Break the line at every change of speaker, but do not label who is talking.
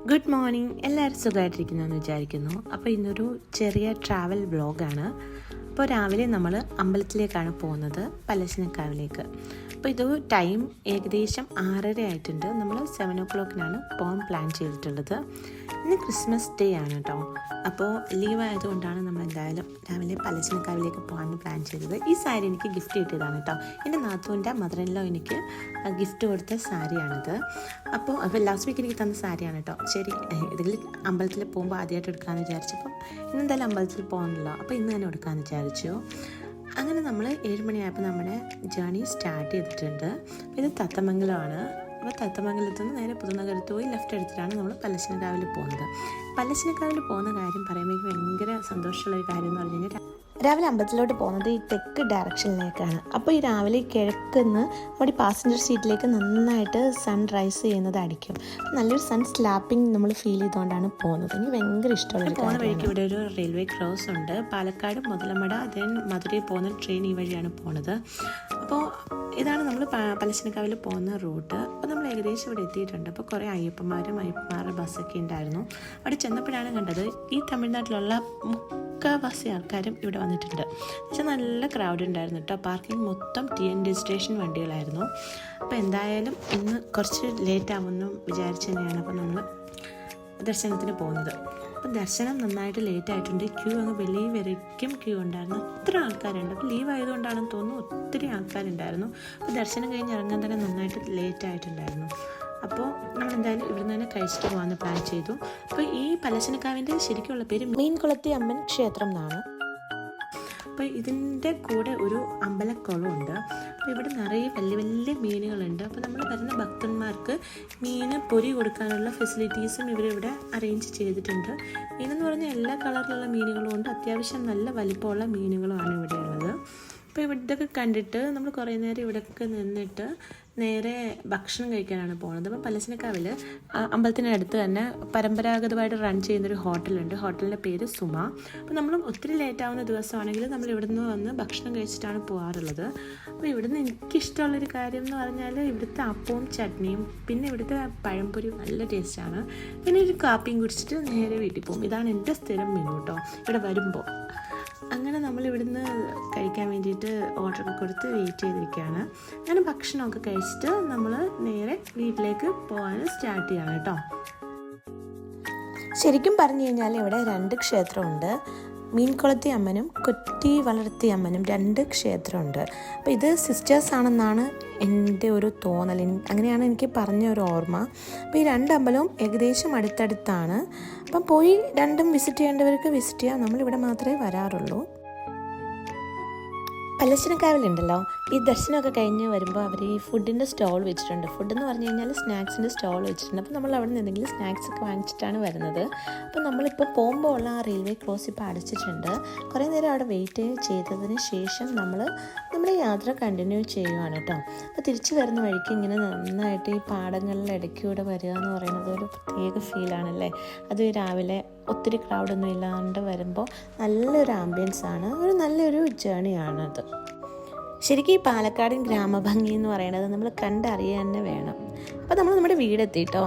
Good morning. എല്ലാവരും സുഖമായിട്ടിരിക്കുന്നതെന്ന് വിചാരിക്കുന്നു. അപ്പോൾ ഇന്നൊരു ചെറിയ ട്രാവൽ വ്ളോഗാണ്. അപ്പോൾ രാവിലെ നമ്മൾ അമ്പലത്തിലേക്കാണ് പോകുന്നത്, പലശനക്കാവിലേക്ക്. അപ്പോൾ ഇത് ടൈം ഏകദേശം 6:30 ആയിട്ടുണ്ട്. നമ്മൾ 7 o'clock പോകാൻ പ്ലാൻ ചെയ്തിട്ടുള്ളത്. ഇന്ന് ക്രിസ്മസ് ഡേ ആണ് കേട്ടോ. അപ്പോൾ ലീവ് ആയതുകൊണ്ടാണ് നമ്മൾ എന്തായാലും രാവിലെ പലശനക്കാവിലേക്ക് പോകാൻ പ്ലാൻ ചെയ്തത്. ഈ സാരി എനിക്ക് ഗിഫ്റ്റ് കിട്ടിയതാണ് കേട്ടോ. എൻ്റെ നാത്തൂൻ്റെ മദർ-ഇൻ-ലോ എനിക്ക് ഗിഫ്റ്റ് കൊടുത്ത സാരിയാണിത്. അപ്പോൾ ലാസ്റ്റ് വീക്ക് എനിക്ക് തന്ന സാരിയാണ് കേട്ടോ. ശരി, ഏതെങ്കിലും അമ്പലത്തിൽ പോകുമ്പോൾ ആദ്യമായിട്ട് എടുക്കാമെന്ന് വിചാരിച്ചപ്പോൾ ഇന്നെന്തായാലും അമ്പലത്തിൽ പോകണമല്ലോ, അപ്പോൾ ഇന്ന് തന്നെ എടുക്കാമെന്ന് വിചാരിച്ചു. അങ്ങനെ നമ്മൾ 7 മണിയായപ്പോൾ നമ്മുടെ ജേർണി സ്റ്റാർട്ട് ചെയ്തിട്ടുണ്ട്. ഇത് തത്തമംഗലമാണ്. അപ്പോൾ തത്തമംഗലത്ത് നിന്ന് നേരെ പുതുനഗരത്ത് പോയി ലെഫ്റ്റ് എടുത്തിട്ടാണ് നമ്മൾ പലശനക്കാവിൽ പോകുന്നത്. പലശനക്കാവിൽ പോകുന്ന കാര്യം പറയുമ്പോൾ ഭയങ്കര സന്തോഷമുള്ളൊരു കാര്യം എന്ന് പറഞ്ഞു കഴിഞ്ഞാൽ, രാവിലെ അമ്പലത്തിലോട്ട് പോകുന്നത് ഈ തെക്ക് ഡയറക്ഷനിലേക്കാണ്. അപ്പോൾ ഈ രാവിലെ കിഴക്കുന്ന് നമ്മുടെ പാസഞ്ചർ സീറ്റിലേക്ക് നന്നായിട്ട് സൺ റൈസ് ചെയ്യുന്നതായിരിക്കും. നല്ലൊരു സൺ സ്ലാപ്പിംഗ് നമ്മൾ ഫീൽ ചെയ്തുകൊണ്ടാണ് പോകുന്നത്. എനിക്ക് ഭയങ്കര ഇഷ്ടമുള്ള പോകുന്ന വഴിക്ക് ഇവിടെ ഒരു റെയിൽവേ ക്രോസ് ഉണ്ട്. പാലക്കാട് മുതലമട ദെൻ മധുരയിൽ പോകുന്ന ട്രെയിൻ ഈ വഴിയാണ് പോകുന്നത്. അപ്പോൾ ഇതാണ് നമ്മൾ പലശനക്കാവിൽ പോകുന്ന റൂട്ട്. അപ്പോൾ നമ്മൾ ഏകദേശം ഇവിടെ എത്തിയിട്ടുണ്ട്. അപ്പോൾ കുറേ അയ്യപ്പന്മാരുടെ ബസ്സൊക്കെ ഉണ്ടായിരുന്നു. അവിടെ ചെന്നപ്പോഴാണ് കണ്ടത് ഈ തമിഴ്നാട്ടിലുള്ള മുക്കാവാസി ആൾക്കാരും ഇവിടെ വന്നിട്ടുണ്ട്. പക്ഷേ നല്ല ക്രൗഡ് ഉണ്ടായിരുന്നു കേട്ടോ. പാർക്കിംഗ് മൊത്തം TN രജിസ്ട്രേഷൻ വണ്ടികളായിരുന്നു. അപ്പോൾ എന്തായാലും ഇന്ന് കുറച്ച് ലേറ്റ് ആവുമെന്ന് വിചാരിച്ച് തന്നെയാണ് അപ്പോൾ നമ്മൾ ദർശനത്തിന് പോകുന്നത്. അപ്പം ദർശനം നന്നായിട്ട് ലേറ്റ് ആയിട്ടുണ്ട്. ക്യൂ അങ്ങ് വെളിയിൽ വരയ്ക്കും ക്യൂ ഉണ്ടായിരുന്നു. അത്ര ആൾക്കാരുണ്ട്. അപ്പോൾ ലീവ് ആയതുകൊണ്ടാണെന്ന് തോന്നുന്നു ഒത്തിരി ആൾക്കാരുണ്ടായിരുന്നു. അപ്പോൾ ദർശനം കഴിഞ്ഞ് ഇറങ്ങാൻ തന്നെ നന്നായിട്ട് ലേറ്റ് ആയിട്ടുണ്ടായിരുന്നു. അപ്പോൾ നമ്മൾ എന്തായാലും ഇവിടുന്ന് തന്നെ കഴിച്ചിട്ട് പോകാമെന്ന് പ്ലാൻ ചെയ്തു. അപ്പോൾ ഈ പലശനക്കാവിൻ്റെ ശരിക്കുള്ള പേര് മീൻകുളത്തി അമ്മൻ ക്ഷേത്രം എന്നാണ്. അപ്പോൾ ഇതിൻ്റെ കൂടെ ഒരു അമ്പലക്കുളമുണ്ട്. അപ്പോൾ ഇവിടെ നിറയെ വലിയ വലിയ മീനുകളുണ്ട്. അപ്പോൾ നമ്മൾ വരുന്ന ഭക്തന്മാർക്ക് മീൻ പൊരി കൊടുക്കാനുള്ള ഫെസിലിറ്റീസും ഇവരിവിടെ അറേഞ്ച് ചെയ്തിട്ടുണ്ട്. മീനെന്ന് പറഞ്ഞാൽ എല്ലാ കളറിലുള്ള മീനുകളും ഉണ്ട്. അത്യാവശ്യം നല്ല വലിപ്പമുള്ള മീനുകളുമാണ് ഇവിടെ ഉള്ളത്. അപ്പോൾ ഇവിടൊക്കെ കണ്ടിട്ട് നമ്മൾ കുറേ നേരം ഇവിടെയൊക്കെ നിന്നിട്ട് നേരെ ഭക്ഷണം കഴിക്കാനാണ് പോകുന്നത്. അപ്പോൾ പലശനക്കാവിൽ അമ്പലത്തിനടുത്ത് തന്നെ പരമ്പരാഗതമായിട്ട് റൺ ചെയ്യുന്നൊരു ഹോട്ടലുണ്ട്. ഹോട്ടലിൻ്റെ പേര് സുമ. അപ്പോൾ നമ്മൾ ഒത്തിരി ലേറ്റ് ആവുന്ന ദിവസമാണെങ്കിൽ നമ്മൾ ഇവിടുന്ന് വന്ന് ഭക്ഷണം കഴിച്ചിട്ടാണ് പോകാറുള്ളത്. അപ്പോൾ ഇവിടുന്ന് എനിക്കിഷ്ടമുള്ളൊരു കാര്യം എന്ന് പറഞ്ഞാൽ ഇവിടുത്തെ അപ്പവും ചട്നിയും, പിന്നെ ഇവിടുത്തെ പഴംപൊരി നല്ല ടേസ്റ്റാണ്. പിന്നെ ഒരു കാപ്പിയും കുടിച്ചിട്ട് നേരെ വീട്ടിൽ പോകും. ഇതാണ് എൻ്റെ സ്ഥിരം മെനു കേട്ടോ ഇവിടെ വരുമ്പോൾ. അങ്ങനെ നമ്മൾ ഇവിടുന്ന് കഴിക്കാൻ വേണ്ടിയിട്ട് ഓർഡറൊക്കെ കൊടുത്ത് വെയിറ്റ് ചെയ്തിരിക്കുകയാണ്. അങ്ങനെ ഭക്ഷണമൊക്കെ കഴിച്ചിട്ട് നമ്മൾ നേരെ വീട്ടിലേക്ക് പോകാൻ സ്റ്റാർട്ട് ചെയ്യണം കേട്ടോ. ശരിക്കും പറഞ്ഞു കഴിഞ്ഞാൽ ഇവിടെ 2 ക്ഷേത്രമുണ്ട്. മീൻകുളത്തി അമ്മനും കൊറ്റി വളർത്തി അമ്മനും 2 ക്ഷേത്രമുണ്ട്. അപ്പോൾ ഇത് സിസ്റ്റേഴ്സ് ആണെന്നാണ് എൻ്റെ ഒരു തോന്നൽ. അങ്ങനെയാണ് എനിക്ക് പറഞ്ഞ ഒരു ഓർമ്മ. അപ്പോൾ ഈ 2 അമ്പലവും ഏകദേശം അടുത്തടുത്താണ്. അപ്പം പോയി 2ഉം വിസിറ്റ് ചെയ്യേണ്ടവർക്ക് വിസിറ്റ് ചെയ്യാം. നമ്മളിവിടെ മാത്രമേ വരാറുള്ളൂ. പലശനക്കാവിലുണ്ടല്ലോ, ഈ ദർശനമൊക്കെ കഴിഞ്ഞ് വരുമ്പോൾ അവർ ഈ ഫുഡിൻ്റെ സ്റ്റോൾ വെച്ചിട്ടുണ്ട്. ഫുഡെന്ന് പറഞ്ഞു കഴിഞ്ഞാൽ സ്നാക്സിൻ്റെ സ്റ്റോൾ വെച്ചിട്ടുണ്ട്. അപ്പോൾ നമ്മൾ അവിടെ നിന്ന് എന്തെങ്കിലും സ്നാക്സ് ഒക്കെ വാങ്ങിച്ചിട്ടാണ് വരുന്നത്. അപ്പോൾ നമ്മളിപ്പോൾ പോകുമ്പോൾ ഉള്ള ആ റെയിൽവേ ക്രോസ് ഇപ്പോൾ അടച്ചിട്ടുണ്ട്. കുറേ നേരം അവിടെ വെയിറ്റ് ചെയ്തതിന് ശേഷം നമ്മുടെ യാത്ര കണ്ടിന്യൂ ചെയ്യുകയാണ് കേട്ടോ. അപ്പോൾ തിരിച്ചു വരുന്ന വഴിക്ക് ഇങ്ങനെ നന്നായിട്ട് ഈ പാടങ്ങളുടെ ഇടയ്ക്കൂടെ വരിക എന്ന് പറയുന്നത് ഒരു പ്രത്യേക ഫീലാണല്ലേ. അത് രാവിലെ ഒത്തിരി ക്രൗഡൊന്നും ഇല്ലാണ്ട് വരുമ്പോൾ നല്ലൊരു ആംബിയൻസ് ആണ്. ഒരു നല്ലൊരു ജേണിയാണത്. ശരിക്കും ഈ പാലക്കാടൻ ഗ്രാമഭംഗി എന്ന് പറയുന്നത് നമ്മൾ കണ്ടറിയാൻ തന്നെ വേണം. അപ്പോൾ നമ്മൾ നമ്മുടെ വീടെത്തിട്ടോ.